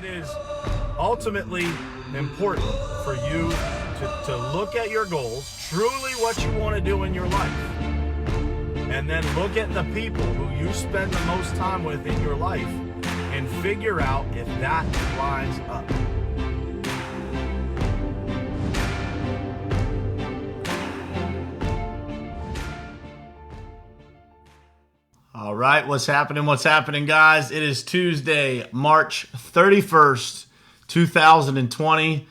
it is ultimately important for you to look at your goals, truly what you want to do in your life, and then look at the people who you spend the most time with in your life and figure out if that lines up. All right, what's happening? What's happening, guys? It is Tuesday, March 31st, 2020.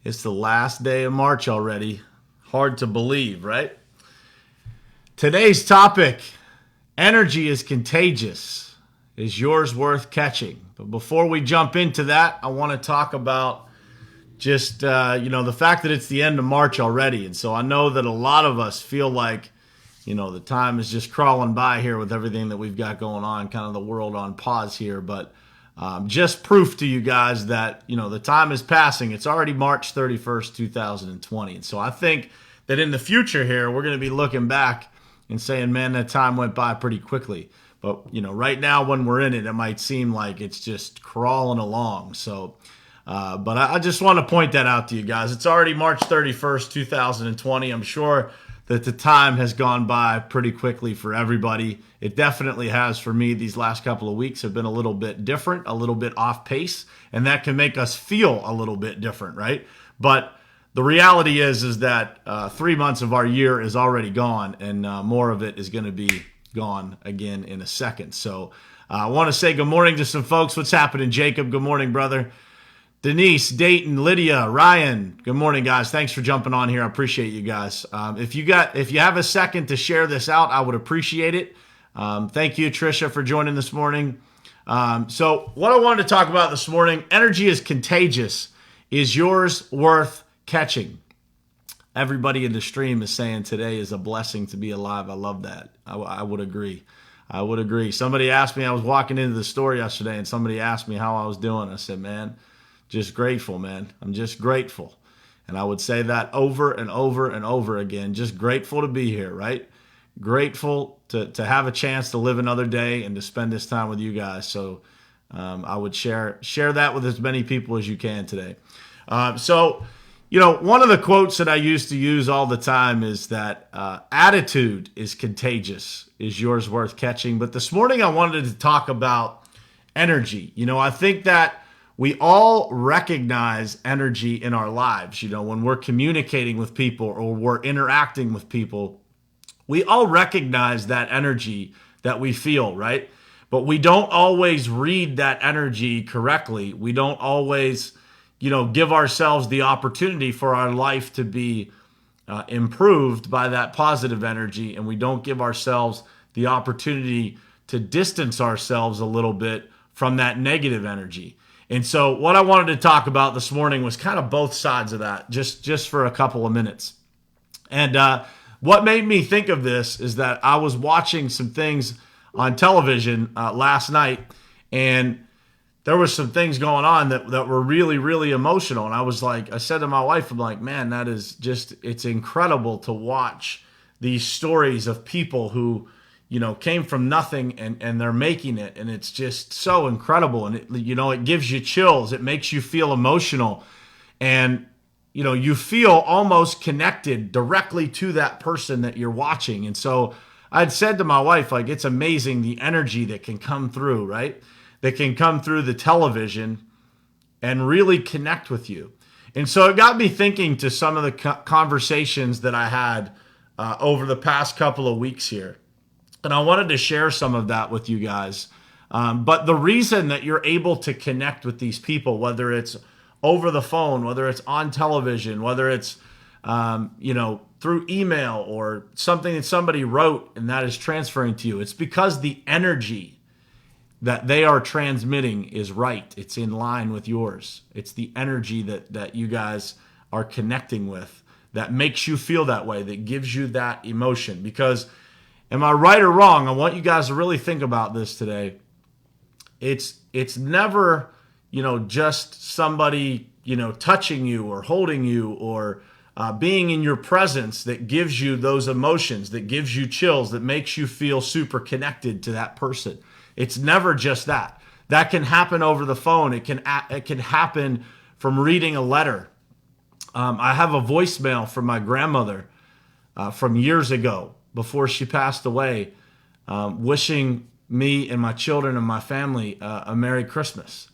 It's the last day of March already. Hard to believe, right? Today's topic, energy is contagious. Is yours worth catching? But before we jump into that, I want to talk about just, the fact that it's the end of March already. And so I know that a lot of us feel like, the time is just crawling by here with everything that we've got going on, kind of the world on pause here. But just proof to you guys that, the time is passing. It's already March 31st, 2020. And so I think that in the future here, we're going to be looking back and saying, man, that time went by pretty quickly. But, right now when we're in it, it might seem like it's just crawling along. So, but I just want to point that out to you guys. It's already March 31st, 2020. I'm sure that the time has gone by pretty quickly for everybody. It definitely has for me. These last couple of weeks have been a little bit different, a little bit off pace, and that can make us feel a little bit different, right? But the reality is that 3 months of our year is already gone, and more of it is going to be gone again in a second. So I want to say good morning to some folks. What's happening, Jacob? Good morning, brother. Denise, Dayton, Lydia, Ryan. Good morning, guys. Thanks for jumping on here. I appreciate you guys. If you have a second to share this out, I would appreciate it. Thank you, Tricia, for joining this morning. So what I wanted to talk about this morning, energy is contagious. Is yours worth catching? Everybody in the stream is saying today is a blessing to be alive. I love that. I would agree. I would agree. Somebody asked me, I was walking into the store yesterday, and somebody asked me how I was doing. I said, man, just grateful, man. I'm just grateful. And I would say that over and over and over again. Just grateful to be here, right? Grateful to have a chance to live another day and to spend this time with you guys. So I would share that with as many people as you can today. One of the quotes that I used to use all the time is that attitude is contagious. Is yours worth catching? But this morning I wanted to talk about energy. I think that we all recognize energy in our lives. When we're communicating with people or we're interacting with people, we all recognize that energy that we feel, right? But we don't always read that energy correctly. We don't always, give ourselves the opportunity for our life to be improved by that positive energy. And we don't give ourselves the opportunity to distance ourselves a little bit from that negative energy. And so what I wanted to talk about this morning was kind of both sides of that, just for a couple of minutes. And what made me think of this is that I was watching some things on television last night, and there was some things going on that were really, really emotional. And I said to my wife, I'm like, man, that is just, it's incredible to watch these stories of people who came from nothing and they're making it. And it's just so incredible. And it gives you chills. It makes you feel emotional. And, you feel almost connected directly to that person that you're watching. And so I'd said to my wife, like, it's amazing the energy that can come through, right? That can come through the television and really connect with you. And so it got me thinking to some of the conversations that I had over the past couple of weeks here. And I wanted to share some of that with you guys. But the reason that you're able to connect with these people, whether it's over the phone, whether it's on television, whether it's, through email or something that somebody wrote and that is transferring to you, it's because the energy that they are transmitting is right. It's in line with yours. It's the energy that you guys are connecting with that makes you feel that way, that gives you that emotion. Because am I right or wrong? I want you guys to really think about this today. It's never, just somebody, touching you or holding you or being in your presence that gives you those emotions, that gives you chills, that makes you feel super connected to that person. It's never just that. That can happen over the phone. It can happen from reading a letter. I have a voicemail from my grandmother from years ago before she passed away, wishing me and my children and my family a Merry Christmas.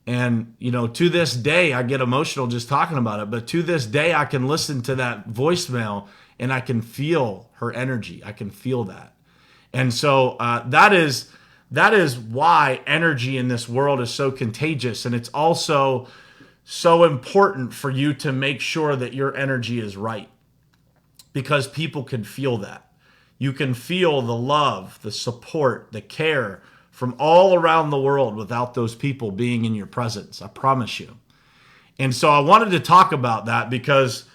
And, to this day, I get emotional just talking about it. But to this day, I can listen to that voicemail and I can feel her energy. I can feel that. And so that is why energy in this world is so contagious. And it's also so important for you to make sure that your energy is right, because people can feel that. You can feel the love, the support, the care from all around the world without those people being in your presence. I promise you. And so I wanted to talk about that because,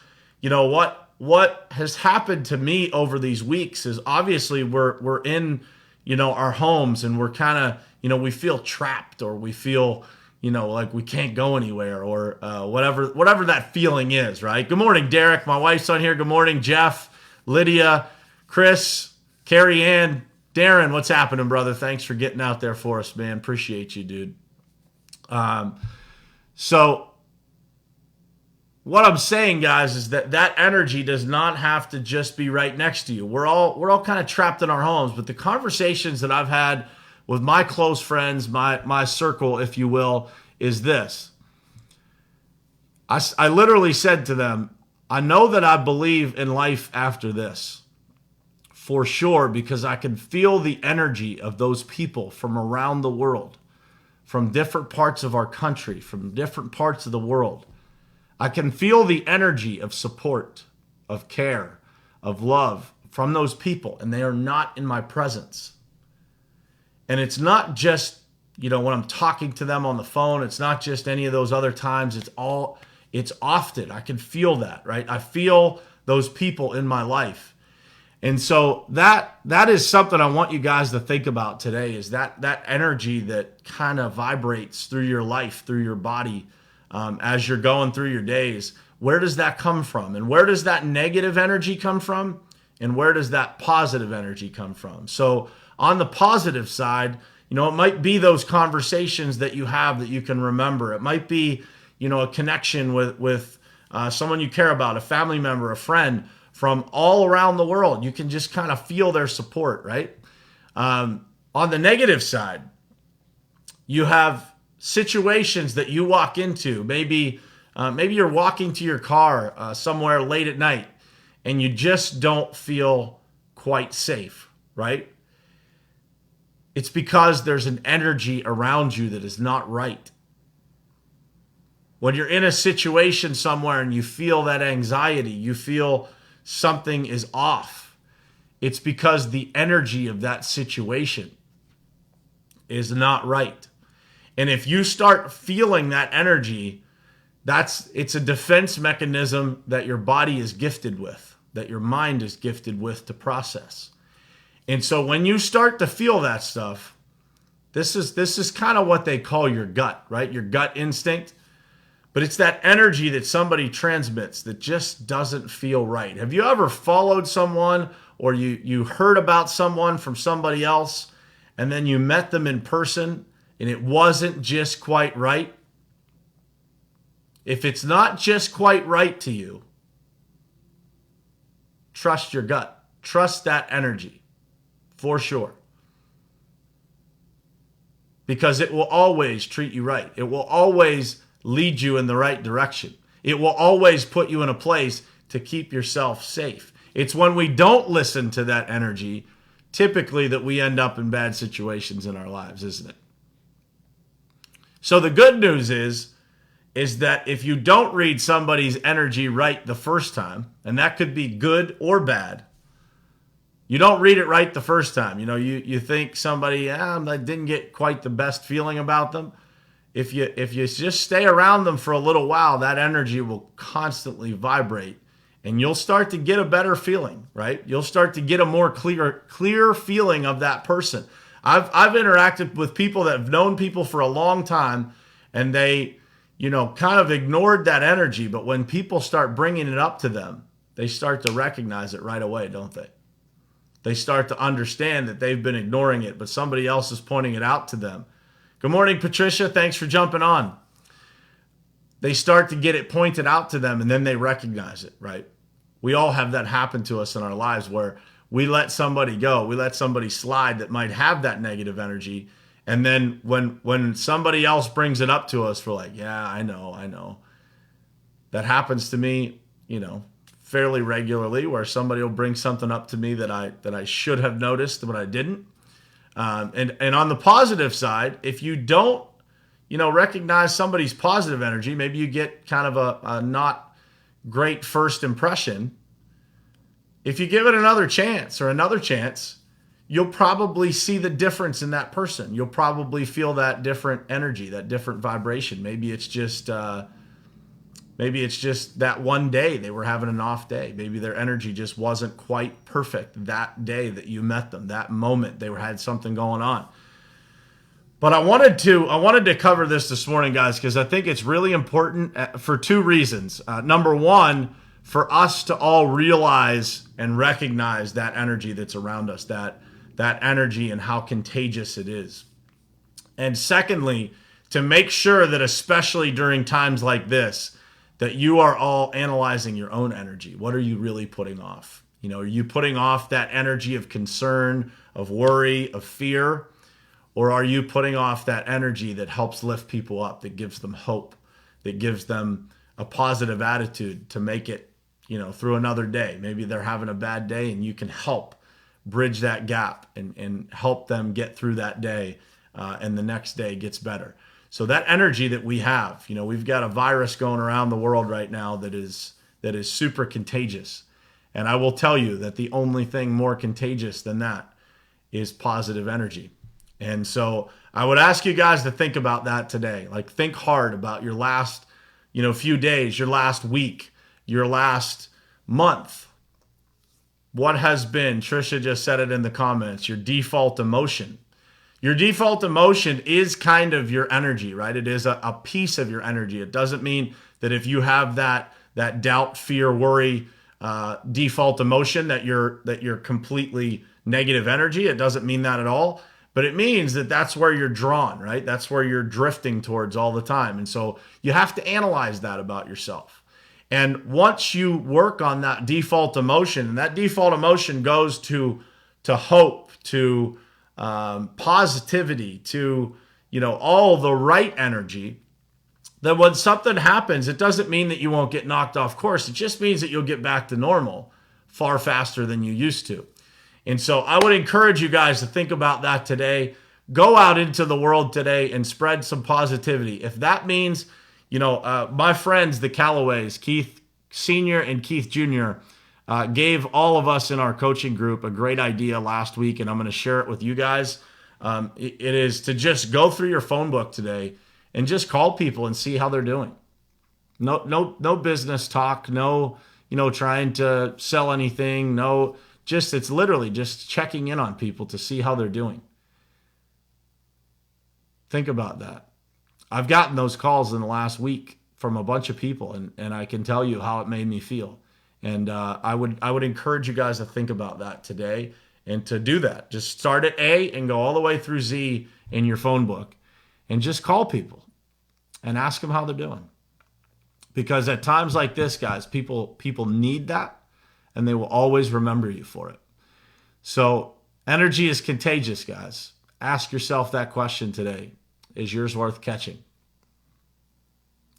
what has happened to me over these weeks is obviously we're in, our homes, and we're kind of, we feel trapped, or we feel, like we can't go anywhere, or whatever that feeling is, right? Good morning, Derek. My wife's on here. Good morning, Jeff, Lydia, Chris, Carrie Ann, Darren. What's happening, brother? Thanks for getting out there for us, man. Appreciate you, dude. So what I'm saying, guys, is that energy does not have to just be right next to you. We're all kind of trapped in our homes, but the conversations that I've had with my close friends, my circle, if you will, is this. I literally said to them, I know that I believe in life after this, for sure, because I can feel the energy of those people from around the world, from different parts of our country, from different parts of the world. I can feel the energy of support, of care, of love from those people, and they are not in my presence. And it's not just, when I'm talking to them on the phone, it's not just any of those other times, it's often. I can feel that, right? I feel those people in my life. And so that is something I want you guys to think about today, is that energy that kind of vibrates through your life, through your body, as you're going through your days. Where does that come from? And where does that negative energy come from? And where does that positive energy come from? So on the positive side, it might be those conversations that you have that you can remember. It might be, a connection with someone you care about, a family member, a friend from all around the world. You can just kind of feel their support, right? On the negative side, you have situations that you walk into. Maybe you're walking to your car somewhere late at night, and you just don't feel quite safe, right? It's because there's an energy around you that is not right. When you're in a situation somewhere and you feel that anxiety, you feel something is off, it's because the energy of that situation is not right. And if you start feeling that energy, it's a defense mechanism that your body is gifted with, that your mind is gifted with to process. And so when you start to feel that stuff, this is kind of what they call your gut, right? Your gut instinct. But it's that energy that somebody transmits that just doesn't feel right. Have you ever followed someone, or you heard about someone from somebody else, and then you met them in person and it wasn't just quite right? If it's not just quite right to you, trust your gut. Trust that energy, for sure. Because it will always treat you right. It will always lead you in the right direction. It will always put you in a place to keep yourself safe. It's when we don't listen to that energy, typically, that we end up in bad situations in our lives, isn't it? So the good news is that if you don't read somebody's energy right the first time, and that could be good or bad, you don't read it right the first time. You think somebody, I didn't get quite the best feeling about them. If you just stay around them for a little while, that energy will constantly vibrate, and you'll start to get a better feeling, right? You'll start to get a more clear feeling of that person. I've interacted with people that have known people for a long time, and they, kind of ignored that energy. But when people start bringing it up to them, they start to recognize it right away, don't they? They start to understand that they've been ignoring it, but somebody else is pointing it out to them. Good morning, Patricia. Thanks for jumping on. They start to get it pointed out to them, and then they recognize it, right? We all have that happen to us in our lives where we let somebody go. We let somebody slide that might have that negative energy. And then when somebody else brings it up to us, we're like, yeah, I know. That happens to me, fairly regularly, where somebody will bring something up to me that I should have noticed, but I didn't. And on the positive side, if you don't, recognize somebody's positive energy, maybe you get kind of a not great first impression. If you give it another chance, you'll probably see the difference in that person. You'll probably feel that different energy, that different vibration. Maybe it's just that one day they were having an off day. Maybe their energy just wasn't quite perfect that day that you met them, that moment they had something going on. But I wanted to cover this morning, guys, because I think it's really important for two reasons. Number one, for us to all realize and recognize that energy that's around us, that energy and how contagious it is. And secondly, to make sure that especially during times like this, that you are all analyzing your own energy. What are you really putting off? Are you putting off that energy of concern, of worry, of fear? Or are you putting off that energy that helps lift people up, that gives them hope, that gives them a positive attitude to make it, through another day? Maybe they're having a bad day and you can help bridge that gap and help them get through that day, and the next day gets better. So that energy that we have, we've got a virus going around the world right now that is super contagious. And I will tell you that the only thing more contagious than that is positive energy. And so I would ask you guys to think about that today. Like, think hard about your last, few days, your last week, your last month. What has been, Trisha just said it in the comments, your default emotion. Your default emotion is kind of your energy, right? It is a piece of your energy. It doesn't mean that if you have that doubt, fear, worry, default emotion that you're completely negative energy. It doesn't mean that at all. But it means that that's where you're drawn, right? That's where you're drifting towards all the time. And so you have to analyze that about yourself. And once you work on that default emotion, and that default emotion goes to hope, to positivity, to all the right energy, then when something happens, it doesn't mean that you won't get knocked off course. It just means that you'll get back to normal far faster than you used to. And so I would encourage you guys to think about that today. Go out into the world today and spread some positivity. If that means, my friends, the Callaways, Keith Sr. and Keith Jr., gave all of us in our coaching group a great idea last week, and I'm going to share it with you guys. It is to just go through your phone book today and just call people and see how they're doing. No business talk, no, trying to sell anything, no. It's literally just checking in on people to see how they're doing. Think about that. I've gotten those calls in the last week from a bunch of people, and I can tell you how it made me feel. And I would encourage you guys to think about that today and to do that. Just start at A and go all the way through Z in your phone book and just call people and ask them how they're doing. Because at times like this, guys, people need that. And they will always remember you for it. So energy is contagious, guys. Ask yourself that question today. Is yours worth catching?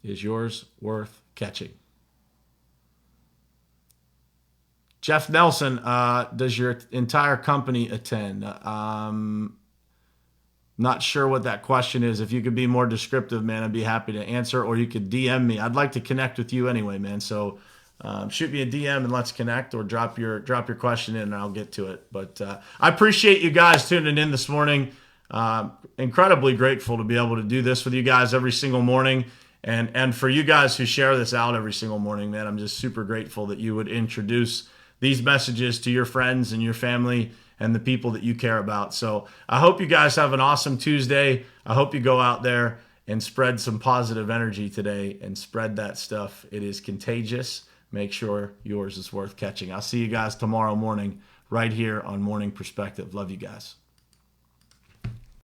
Is yours worth catching? Jeff Nelson, does your entire company attend? Not sure what that question is. If you could be more descriptive, man, I'd be happy to answer. Or you could DM me. I'd like to connect with you anyway, man. So shoot me a DM and let's connect, or drop your question in and I'll get to it. But I appreciate you guys tuning in this morning. Incredibly grateful to be able to do this with you guys every single morning. And for you guys who share this out every single morning, man, I'm just super grateful that you would introduce these messages to your friends and your family and the people that you care about. So I hope you guys have an awesome Tuesday. I hope you go out there and spread some positive energy today and spread that stuff. It is contagious. Make sure yours is worth catching. I'll see you guys tomorrow morning right here on Morning Perspective. Love you guys.